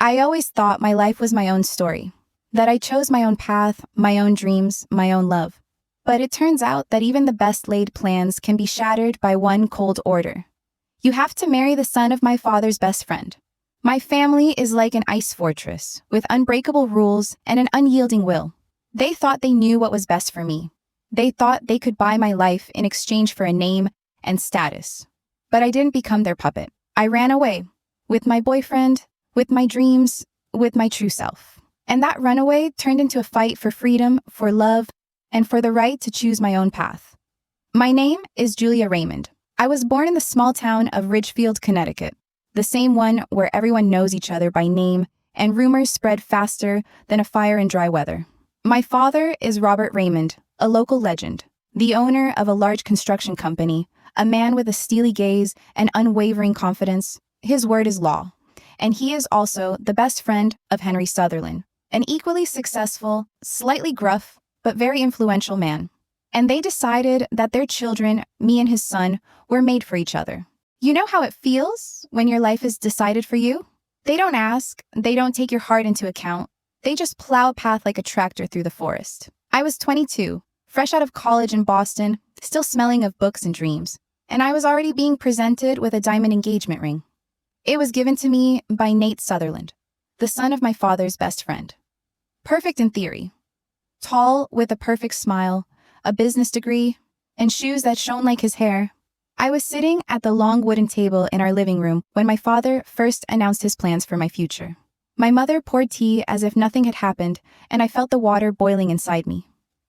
I always thought my life was my own story, that I chose my own path, my own dreams, my own love. But it turns out that even the best laid plans can be shattered by one cold order. You have to marry the son of my father's best friend. My family is like an ice fortress, with unbreakable rules and an unyielding will. They thought they knew what was best for me. They thought they could buy my life in exchange for a name and status. But I didn't become their puppet. I ran away, with my boyfriend, with my dreams, with my true self. And that runaway turned into a fight for freedom, for love, and for the right to choose my own path. My name is Julia Raymond. I was born in the small town of Ridgefield, Connecticut, the same one where everyone knows each other by name and rumors spread faster than a fire in dry weather. My father is Robert Raymond, a local legend, the owner of a large construction company, a man with a steely gaze and unwavering confidence. His word is law. And he is also the best friend of Henry Sutherland, an equally successful, slightly gruff, but very influential man. And they decided that their children, me and his son, were made for each other. You know how it feels when your life is decided for you? They don't ask, they don't take your heart into account. They just plow a path like a tractor through the forest. I was 22, fresh out of college in Boston, still smelling of books and dreams, and I was already being presented with a diamond engagement ring. It was given to me by Nate Sutherland, the son of my father's best friend. Perfect in theory. Tall, with a perfect smile, a business degree, and shoes that shone like his hair. I was sitting at the long wooden table in our living room when my father first announced his plans for my future. My mother poured tea as if nothing had happened, and I felt the water boiling inside me.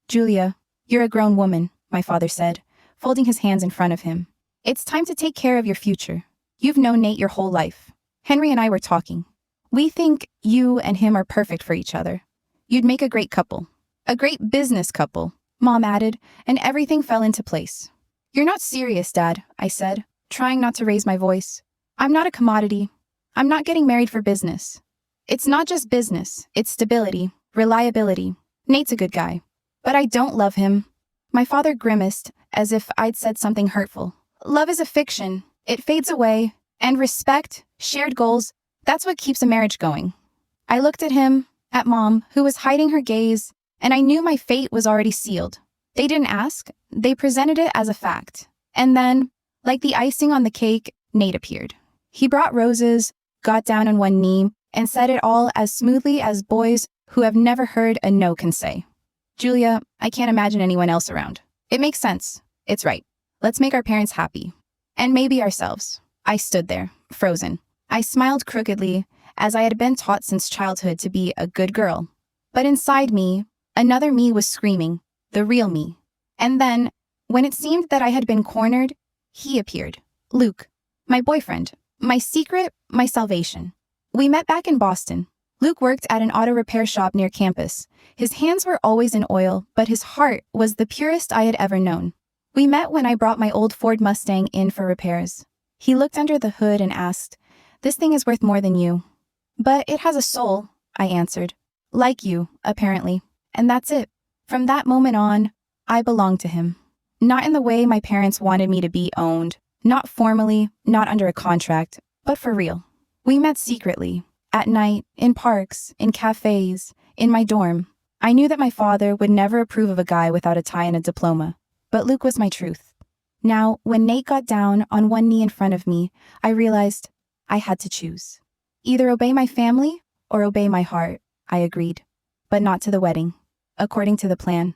"Julia, you're a grown woman," my father said, folding his hands in front of him. "It's time to take care of your future. You've known Nate your whole life. Henry and I were talking. We think you and him are perfect for each other. You'd make a great couple. A great business couple," Mom added, and everything fell into place. "You're not serious, Dad," I said, trying not to raise my voice. "I'm not a commodity. I'm not getting married for business. It's not just business, it's stability, reliability. Nate's a good guy. But I don't love him." My father grimaced, as if I'd said something hurtful. "Love is a fiction. It fades away. And respect, shared goals, that's what keeps a marriage going." I looked at him, at Mom, who was hiding her gaze, and I knew my fate was already sealed. They didn't ask, they presented it as a fact. And then, like the icing on the cake, Nate appeared. He brought roses, got down on one knee, and said it all as smoothly as boys who have never heard a no can say. "Julia, I can't imagine anyone else around. It makes sense. It's right. Let's make our parents happy. And maybe ourselves." I stood there, frozen. I smiled crookedly, as I had been taught since childhood to be a good girl. But inside me, another me was screaming, the real me. And then, when it seemed that I had been cornered, he appeared. Luke, my boyfriend, my secret, my salvation. We met back in Boston. Luke worked at an auto repair shop near campus. His hands were always in oil, but his heart was the purest I had ever known. We met when I brought my old Ford Mustang in for repairs. He looked under the hood and asked, "This thing is worth more than you." "But it has a soul," I answered. "Like you, apparently. And that's it. From that moment on, I belonged to him. Not in the way my parents wanted me to be owned. Not formally, not under a contract, but for real. We met secretly, at night, in parks, in cafes, in my dorm. I knew that my father would never approve of a guy without a tie and a diploma, but Luke was my truth. Now, when Nate got down on one knee in front of me, I realized I had to choose. Either obey my family or obey my heart, I agreed. But not to the wedding, according to the plan.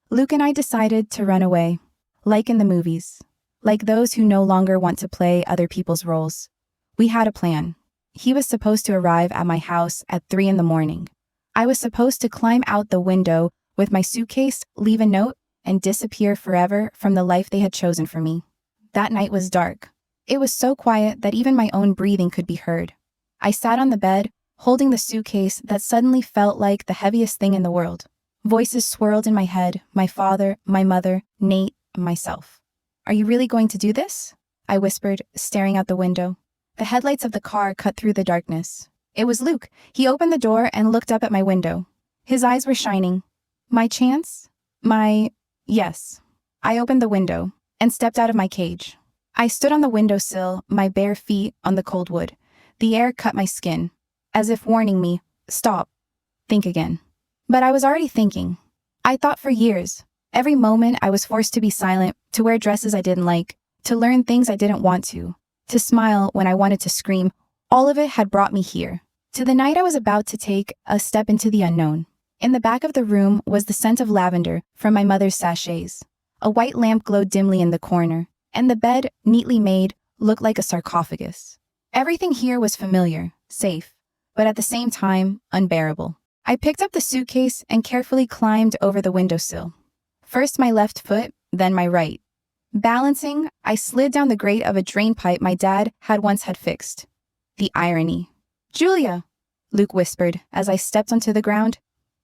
Luke and I decided to run away, like in the movies, like those who no longer want to play other people's roles. We had a plan. He was supposed to arrive at my house at 3 a.m. I was supposed to climb out the window with my suitcase, leave a note, and disappear forever from the life they had chosen for me. That night was dark. It was so quiet that even my own breathing could be heard. I sat on the bed, holding the suitcase that suddenly felt like the heaviest thing in the world. Voices swirled in my head, my father, my mother, Nate, myself. "Are you really going to do this?" I whispered, staring out the window. The headlights of the car cut through the darkness. It was Luke. He opened the door and looked up at my window. His eyes were shining. My chance? Yes. I opened the window and stepped out of my cage. I stood on the windowsill, my bare feet on the cold wood. The air cut my skin. as if warning me, stop, think again. But I was already thinking. I thought for years. Every moment I was forced to be silent, to wear dresses I didn't like, to learn things I didn't want to smile when I wanted to scream. All of it had brought me here, to the night I was about to take a step into the unknown. In the back of the room was the scent of lavender from my mother's sachets. A white lamp glowed dimly in the corner, and the bed, neatly made, looked like a sarcophagus. Everything here was familiar, safe, but at the same time, unbearable. I picked up the suitcase and carefully climbed over the windowsill. First my left foot, then my right. Balancing, I slid down the grate of a drain pipe my dad had once fixed. The irony. "Julia," Luke whispered as I stepped onto the ground.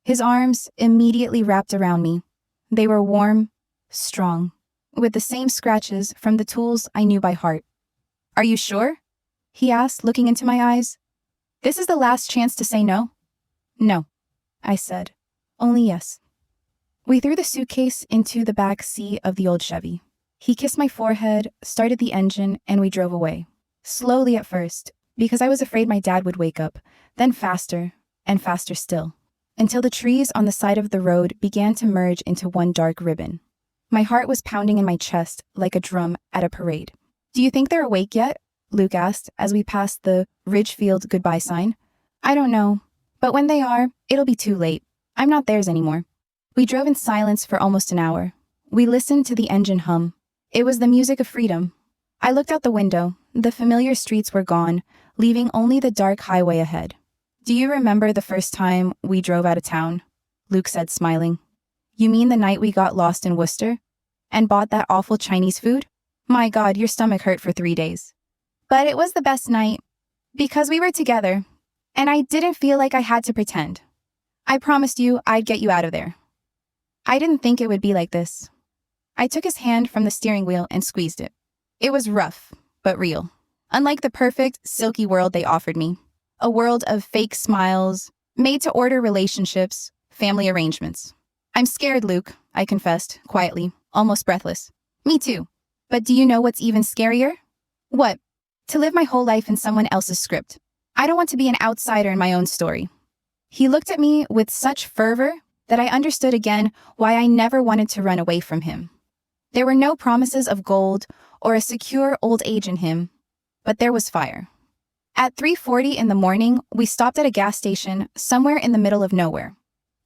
His arms immediately wrapped around me. They were warm, strong, with the same scratches from the tools I knew by heart. "Are you sure?" he asked, looking into my eyes. "This is the last chance to say no?" "No," I said. "Only yes." We threw the suitcase into the back seat of the old Chevy. He kissed my forehead, started the engine, and we drove away. Slowly at first, because I was afraid my dad would wake up, then faster, and faster still, until the trees on the side of the road began to merge into one dark ribbon. My heart was pounding in my chest like a drum at a parade. "Do you think they're awake yet?" Luke asked as we passed the Ridgefield goodbye sign. "I don't know, but when they are, it'll be too late. I'm not theirs anymore." We drove in silence for almost an hour. We listened to the engine hum. It was the music of freedom. I looked out the window. The familiar streets were gone, leaving only the dark highway ahead. "Do you remember the first time we drove out of town?" Luke said, smiling. "You mean the night we got lost in Worcester? And bought that awful Chinese food? My God, your stomach hurt for 3 days. But it was the best night, because we were together, and I didn't feel like I had to pretend. I promised you I'd get you out of there. I didn't think it would be like this." I took his hand from the steering wheel and squeezed it. It was rough, but real. Unlike the perfect, silky world they offered me. A world of fake smiles, made-to-order relationships, family arrangements. "I'm scared, Luke," I confessed, quietly, almost breathless. "Me too. But do you know what's even scarier?" "What?" "To live my whole life in someone else's script. I don't want to be an outsider in my own story." He looked at me with such fervor that I understood again why I never wanted to run away from him. There were no promises of gold or a secure old age in him, but there was fire. At 3:40 in the morning, we stopped at a gas station somewhere in the middle of nowhere.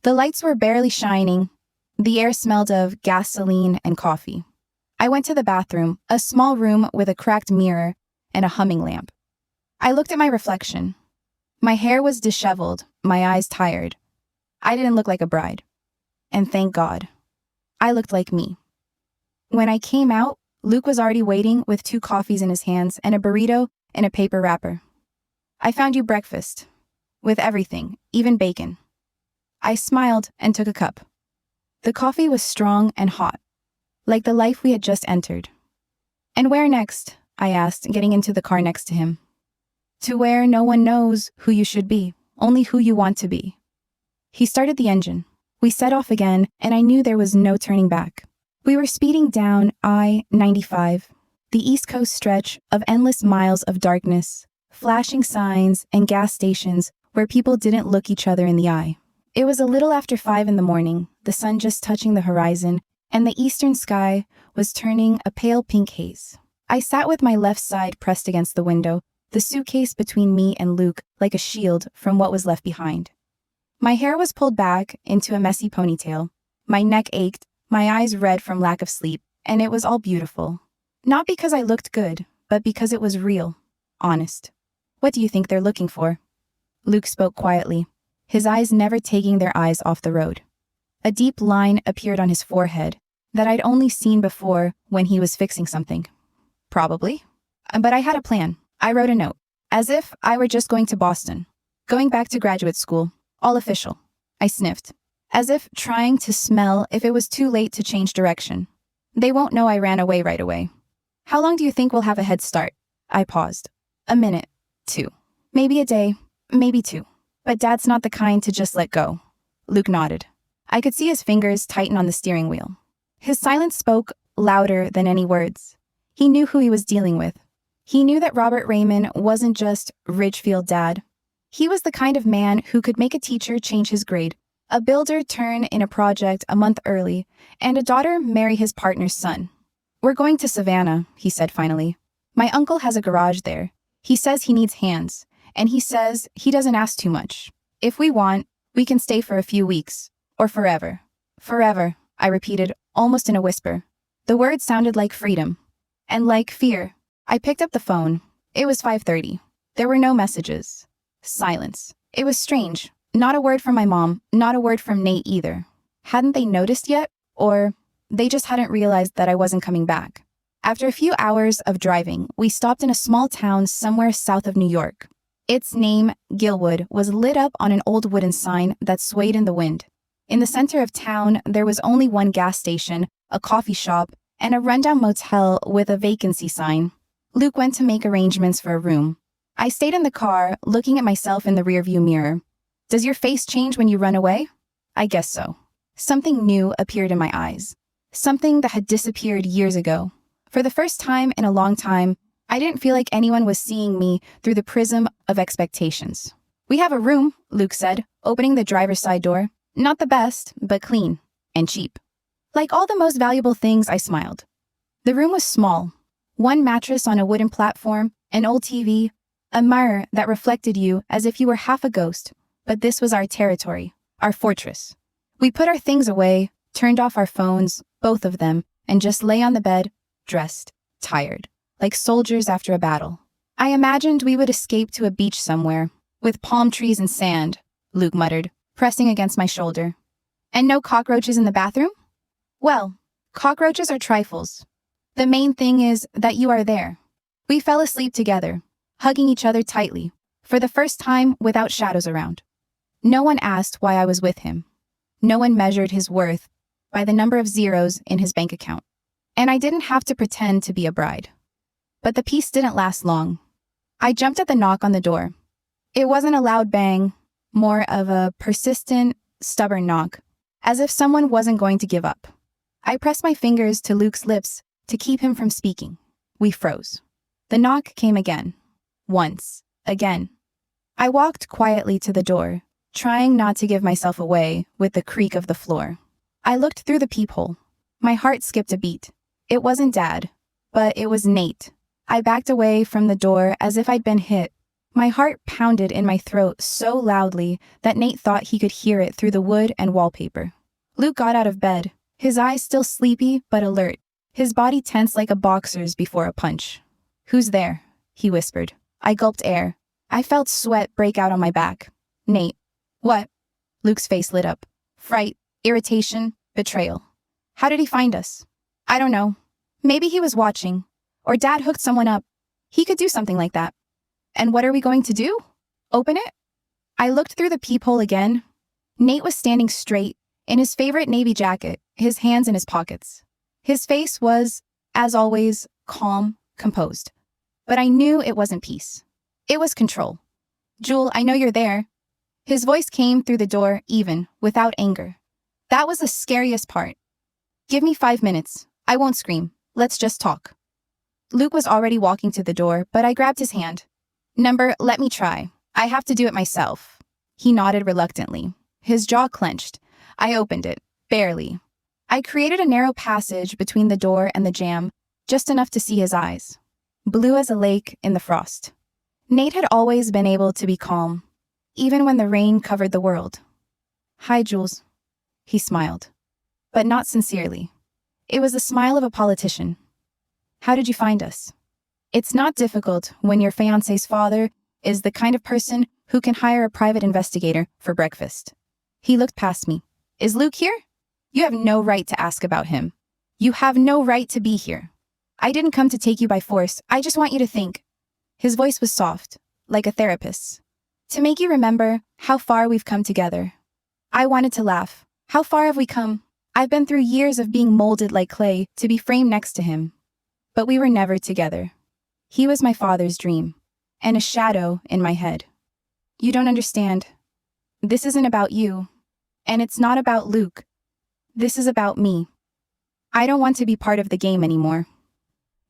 The lights were barely shining. The air smelled of gasoline and coffee. I went to the bathroom, a small room with a cracked mirror and a humming lamp. I looked at my reflection. My hair was disheveled, my eyes tired. I didn't look like a bride. And thank God, I looked like me. When I came out, Luke was already waiting with 2 coffees in his hands and a burrito in a paper wrapper. "I found you breakfast. With everything, even bacon." I smiled and took a cup. The coffee was strong and hot, like the life we had just entered. "And where next?" I asked, getting into the car next to him. "To where no one knows who you should be, only who you want to be." He started the engine. We set off again, and I knew there was no turning back. We were speeding down I-95, the East Coast stretch of endless miles of darkness, flashing signs and gas stations where people didn't look each other in the eye. It was a little after 5 in the morning, the sun just touching the horizon, and the eastern sky was turning a pale pink haze. I sat with my left side pressed against the window, the suitcase between me and Luke like a shield from what was left behind. My hair was pulled back into a messy ponytail. My neck ached, my eyes red from lack of sleep, and it was all beautiful. Not because I looked good, but because it was real, honest. "What do you think they're looking for?" Luke spoke quietly, his eyes never taking their eyes off the road. A deep line appeared on his forehead that I'd only seen before when he was fixing something. "Probably. But I had a plan. I wrote a note, as if I were just going to Boston, going back to graduate school, all official." I sniffed, as if trying to smell if it was too late to change direction. "They won't know I ran away right away." "How long do you think we'll have a head start?" I paused. "A minute, 2. Maybe a day, maybe 2. But Dad's not the kind to just let go." Luke nodded. I could see his fingers tighten on the steering wheel. His silence spoke louder than any words. He knew who he was dealing with. He knew that Robert Raymond wasn't just Ridgefield Dad. He was the kind of man who could make a teacher change his grade, a builder turn in a project a month early, and a daughter marry his partner's son. "We're going to Savannah," he said finally. "My uncle has a garage there. He says he needs hands, and he says he doesn't ask too much. If we want, we can stay for a few weeks. Or forever." "Forever," I repeated, almost in a whisper. The word sounded like freedom. And like fear. I picked up the phone. It was 5:30. There were no messages. Silence. It was strange. Not a word from my mom, not a word from Nate either. Hadn't they noticed yet? Or they just hadn't realized that I wasn't coming back. After a few hours of driving, we stopped in a small town somewhere south of New York. Its name, Gilwood, was lit up on an old wooden sign that swayed in the wind. In the center of town, there was only one gas station, a coffee shop, and a rundown motel with a vacancy sign. Luke went to make arrangements for a room. I stayed in the car, looking at myself in the rearview mirror. Does your face change when you run away? I guess so. Something new appeared in my eyes. Something that had disappeared years ago. For the first time in a long time, I didn't feel like anyone was seeing me through the prism of expectations. "We have a room," Luke said, opening the driver's side door. "Not the best, but clean. And cheap." Like all the most valuable things, I smiled. The room was small. One mattress on a wooden platform, an old TV, a mirror that reflected you as if you were half a ghost. But this was our territory, our fortress. We put our things away, turned off our phones, both of them, and just lay on the bed, dressed, tired, like soldiers after a battle. "I imagined we would escape to a beach somewhere, with palm trees and sand," Luke muttered, pressing against my shoulder. "And no cockroaches in the bathroom?" "Well, cockroaches are trifles. The main thing is that you are there." We fell asleep together, hugging each other tightly, for the first time without shadows around. No one asked why I was with him. No one measured his worth by the number of zeros in his bank account. And I didn't have to pretend to be a bride. But the peace didn't last long. I jumped at the knock on the door. It wasn't a loud bang, more of a persistent, stubborn knock, as if someone wasn't going to give up. I pressed my fingers to Luke's lips to keep him from speaking. We froze. The knock came again. Once. Again. I walked quietly to the door, trying not to give myself away with the creak of the floor. I looked through the peephole. My heart skipped a beat. It wasn't Dad, but it was Nate. I backed away from the door as if I'd been hit. My heart pounded in my throat so loudly that Nate thought he could hear it through the wood and wallpaper. Luke got out of bed, his eyes still sleepy but alert, his body tense like a boxer's before a punch. "Who's there?" he whispered. I gulped air. I felt sweat break out on my back. "Nate." "What?" Luke's face lit up. Fright, irritation, betrayal. "How did he find us?" "I don't know. Maybe he was watching. Or Dad hooked someone up. He could do something like that." "And what are we going to do? Open it?" I looked through the peephole again. Nate was standing straight, in his favorite navy jacket, his hands in his pockets. His face was, as always, calm, composed. But I knew it wasn't peace. It was control. "Jewel, I know you're there." His voice came through the door, even, without anger. That was the scariest part. "Give me 5 minutes. I won't scream. Let's just talk." Luke was already walking to the door, but I grabbed his hand. Let me try. I have to do it myself." He nodded reluctantly. His jaw clenched. I opened it, barely. I created a narrow passage between the door and the jamb, just enough to see his eyes. Blue as a lake in the frost. Nate had always been able to be calm, even when the rain covered the world. "Hi, Jules." He smiled, but not sincerely. It was the smile of a politician. "How did you find us?" It's not difficult when your fiancé's father is the kind of person who can hire a private investigator for breakfast. He looked past me. "Is Luke here? You have no right to ask about him. You have no right to be here. I didn't come to take you by force. I just want you to think." His voice was soft, like a therapist's. "To make you remember how far we've come together." I wanted to laugh. How far have we come? I've been through years of being molded like clay to be framed next to him. But we were never together. He was my father's dream, and a shadow in my head. "You don't understand. This isn't about you, and it's not about Luke. This is about me. I don't want to be part of the game anymore."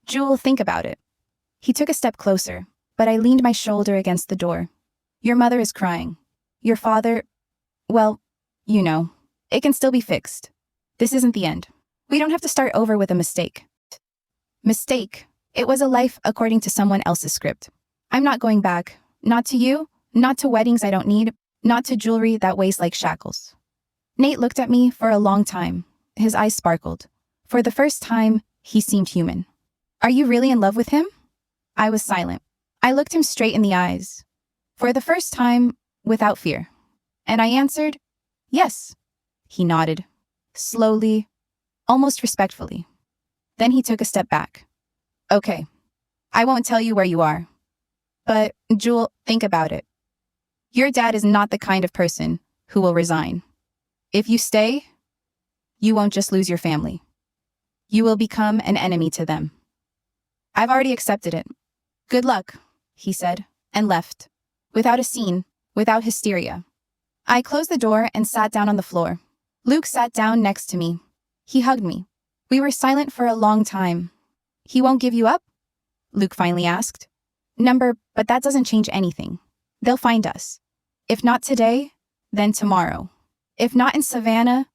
"Jewel, think about it." He took a step closer, but I leaned my shoulder against the door. Your mother is crying. Your father, well, you know, it can still be fixed. This isn't the end. We don't have to start over with a mistake. Mistake. It was a life according to someone else's script. I'm not going back. Not to you, not to weddings I don't need, not to jewelry that weighs like shackles. Nate looked at me for a long time. His eyes sparkled. For the first time, he seemed human. Are you really in love with him? I was silent. I looked him straight in the eyes. For the first time, without fear. And I answered, yes. He nodded. Slowly, almost respectfully. Then he took a step back. Okay, I won't tell you where you are. But, Jewel, think about it. Your dad is not the kind of person who will resign. If you stay, you won't just lose your family. You will become an enemy to them. I've already accepted it. Good luck, he said, and left. Without a scene, without hysteria. I closed the door and sat down on the floor. Luke sat down next to me. He hugged me. We were silent for a long time. He won't give you up? Luke finally asked. But that doesn't change anything. They'll find us. If not today, then tomorrow. If not in Savannah,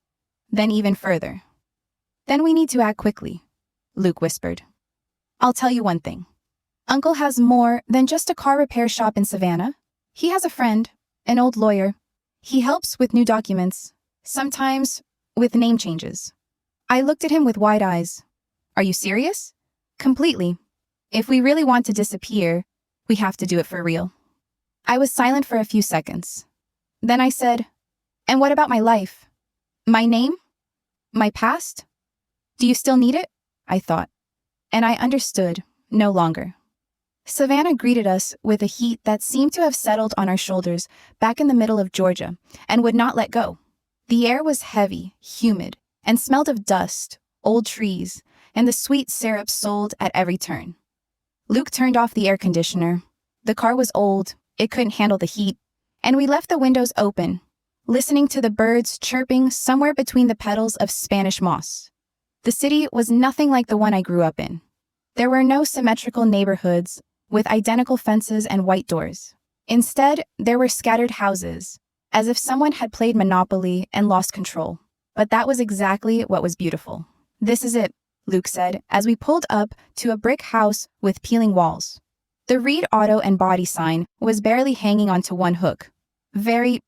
then even further. Then we need to act quickly, Luke whispered. I'll tell you one thing. Uncle has more than just a car repair shop in Savannah. He has a friend, an old lawyer. He helps with new documents, sometimes with name changes. I looked at him with wide eyes. Are you serious? Completely. If we really want to disappear, we have to do it for real. I was silent for a few seconds. Then I said, and what about my life? My name? My past? Do you still need it? I thought. And I understood, no longer. Savannah greeted us with a heat that seemed to have settled on our shoulders back in the middle of Georgia and would not let go. The air was heavy, humid, and smelled of dust, old trees, and the sweet syrup sold at every turn. Luke turned off the air conditioner. The car was old, it couldn't handle the heat, and we left the windows open, listening to the birds chirping somewhere between the petals of Spanish moss. The city was nothing like the one I grew up in. There were no symmetrical neighborhoods with identical fences and white doors. Instead, there were scattered houses, as if someone had played Monopoly and lost control. But that was exactly what was beautiful. This is it, Luke said, as we pulled up to a brick house with peeling walls. The Reed Auto and Body sign was barely hanging onto one hook. Very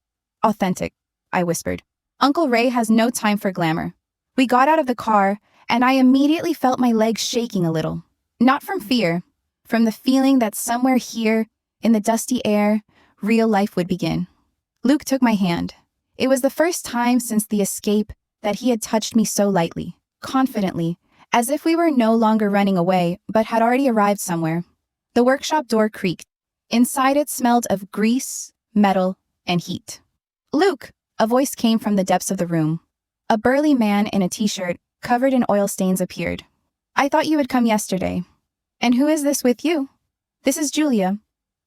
authentic, I whispered. Uncle Ray has no time for glamour. We got out of the car, and I immediately felt my legs shaking a little. Not from fear, from the feeling that somewhere here, in the dusty air, real life would begin. Luke took my hand. It was the first time since the escape that he had touched me so lightly, confidently, as if we were no longer running away, but had already arrived somewhere. The workshop door creaked. Inside it smelled of grease, metal, and heat. Luke! A voice came from the depths of the room. A burly man in a t-shirt, covered in oil stains, appeared. I thought you had come yesterday. And who is this with you? This is Julia.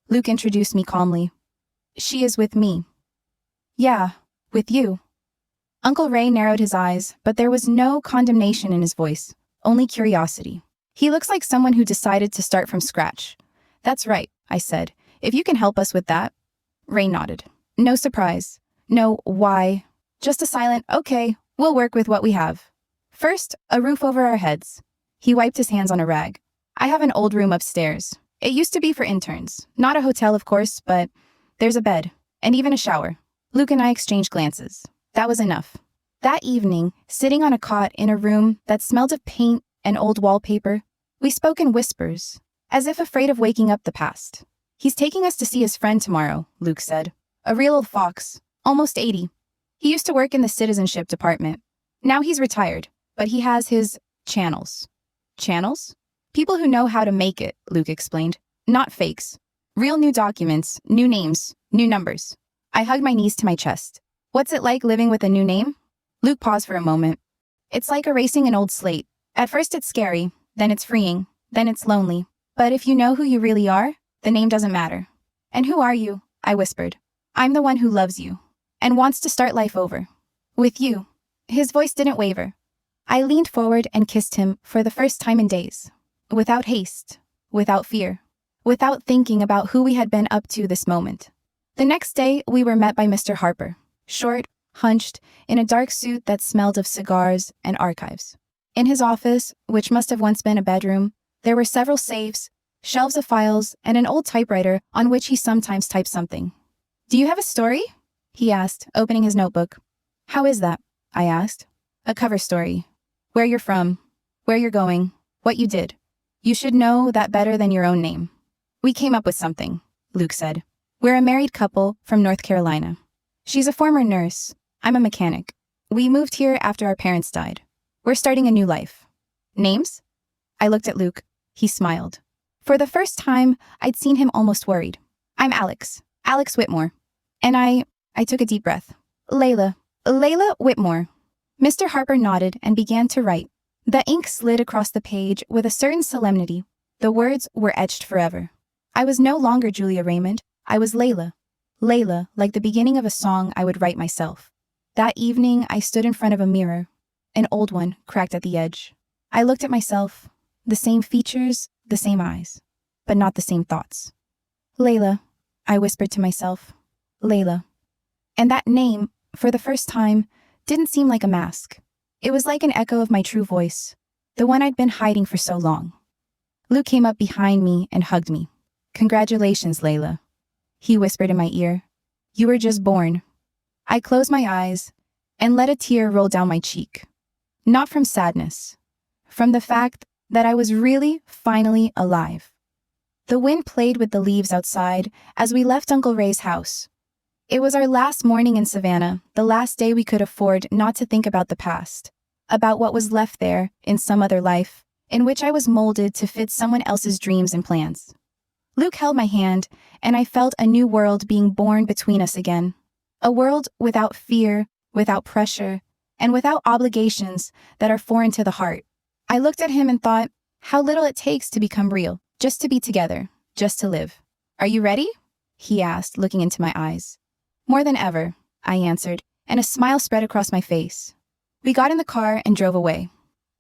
Luke introduced me calmly. She is with me. Yeah, with you. Uncle Ray narrowed his eyes, but there was no condemnation in his voice, only curiosity. He looks like someone who decided to start from scratch. That's right, I said. If you can help us with that. Ray nodded. No surprise. No why. Just a silent, okay, we'll work with what we have. First, a roof over our heads. He wiped his hands on a rag. I have an old room upstairs. It used to be for interns. Not a hotel, of course, but there's a bed, and even a shower. Luke and I exchanged glances. That was enough. That evening, sitting on a cot in a room that smelled of paint and old wallpaper, we spoke in whispers, as if afraid of waking up the past. He's taking us to see his friend tomorrow, Luke said. A real old fox, almost 80. He used to work in the citizenship department. Now he's retired, but he has his channels. Channels? People who know how to make it, Luke explained. Not fakes. Real new documents, new names, new numbers. I hugged my knees to my chest. What's it like living with a new name? Luke paused for a moment. It's like erasing an old slate. At first it's scary, then it's freeing, then it's lonely. But if you know who you really are, the name doesn't matter. And who are you? I whispered. I'm the one who loves you and wants to start life over. With you. His voice didn't waver. I leaned forward and kissed him for the first time in days. Without haste, without fear, without thinking about who we had been up to this moment. The next day, we were met by Mr. Harper, short, hunched, in a dark suit that smelled of cigars and archives. In his office, which must have once been a bedroom, there were several safes, shelves of files, and an old typewriter on which he sometimes typed something. "Do you have a story?" he asked, opening his notebook. "How is that?" I asked. "A cover story. Where you're from, where you're going, what you did. You should know that better than your own name." "We came up with something," Luke said. "We're a married couple from North Carolina. She's a former nurse. I'm a mechanic. We moved here after our parents died. We're starting a new life. Names?" I looked at Luke. He smiled. For the first time, I'd seen him almost worried. "I'm Alex Whitmore." And I took a deep breath. Layla Whitmore." Mr. Harper nodded and began to write. The ink slid across the page with a certain solemnity. The words were etched forever. I was no longer Julia Raymond. I was Layla. Layla, like the beginning of a song I would write myself. That evening, I stood in front of a mirror, an old one cracked at the edge. I looked at myself, the same features, the same eyes, but not the same thoughts. "Layla," I whispered to myself. "Layla." And that name, for the first time, didn't seem like a mask. It was like an echo of my true voice, the one I'd been hiding for so long. Luke came up behind me and hugged me. "Congratulations, Layla," he whispered in my ear. "You were just born." I closed my eyes and let a tear roll down my cheek. Not from sadness, from the fact that I was really, finally alive. The wind played with the leaves outside as we left Uncle Ray's house. It was our last morning in Savannah, the last day we could afford not to think about the past, about what was left there in some other life, in which I was molded to fit someone else's dreams and plans. Luke held my hand, and I felt a new world being born between us again. A world without fear, without pressure, and without obligations that are foreign to the heart. I looked at him and thought, how little it takes to become real, just to be together, just to live. "Are you ready?" he asked, looking into my eyes. "More than ever," I answered, and a smile spread across my face. We got in the car and drove away.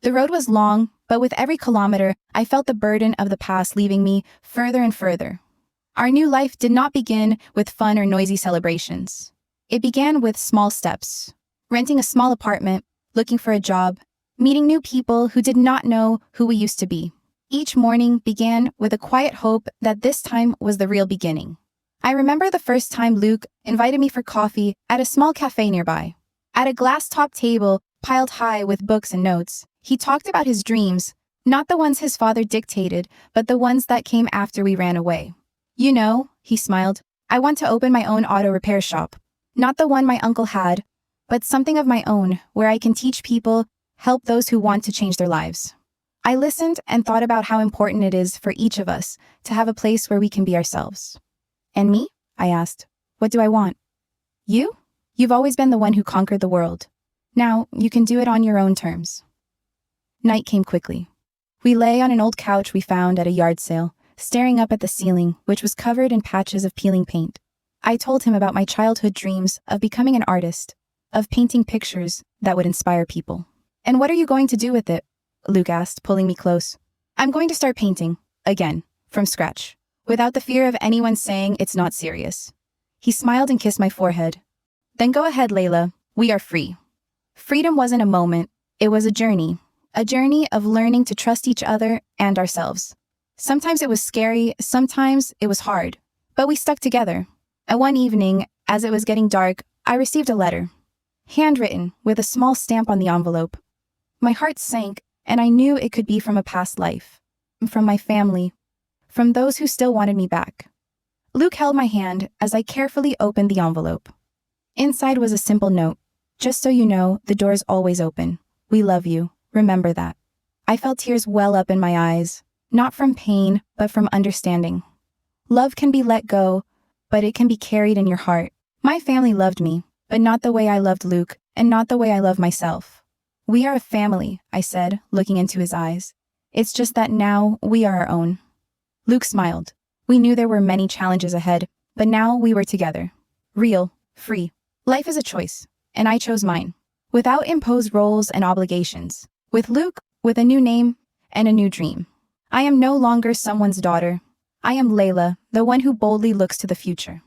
The road was long, but with every kilometer, I felt the burden of the past leaving me further and further. Our new life did not begin with fun or noisy celebrations. It began with small steps, renting a small apartment, looking for a job, meeting new people who did not know who we used to be. Each morning began with a quiet hope that this time was the real beginning. I remember the first time Luke invited me for coffee at a small cafe nearby. At a glass-top table piled high with books and notes, he talked about his dreams, not the ones his father dictated, but the ones that came after we ran away. "You know," he smiled, "I want to open my own auto repair shop. Not the one my uncle had, but something of my own where I can teach people, help those who want to change their lives." I listened and thought about how important it is for each of us to have a place where we can be ourselves. "And me?" I asked. "What do I want?" "You? You've always been the one who conquered the world. Now, you can do it on your own terms." Night came quickly. We lay on an old couch we found at a yard sale, staring up at the ceiling, which was covered in patches of peeling paint. I told him about my childhood dreams of becoming an artist, of painting pictures that would inspire people. "And what are you going to do with it?" Luke asked, pulling me close. "I'm going to start painting, again, from scratch, without the fear of anyone saying it's not serious." He smiled and kissed my forehead. "Then go ahead, Layla. We are free." Freedom wasn't a moment, it was a journey of learning to trust each other and ourselves. Sometimes it was scary, sometimes it was hard, but we stuck together. And one evening, as it was getting dark, I received a letter, handwritten with a small stamp on the envelope. My heart sank, and I knew it could be from a past life, from my family, from those who still wanted me back. Luke held my hand as I carefully opened the envelope. Inside was a simple note. "Just so you know, the door's always open. We love you. Remember that." I felt tears well up in my eyes, not from pain, but from understanding. Love can be let go, but it can be carried in your heart. My family loved me, but not the way I loved Luke, and not the way I love myself. "We are a family," I said, looking into his eyes. "It's just that now we are our own." Luke smiled. We knew there were many challenges ahead, but now we were together. Real, free. Life is a choice, and I chose mine. Without imposed roles and obligations. With Luke, with a new name, and a new dream. I am no longer someone's daughter. I am Layla, the one who boldly looks to the future.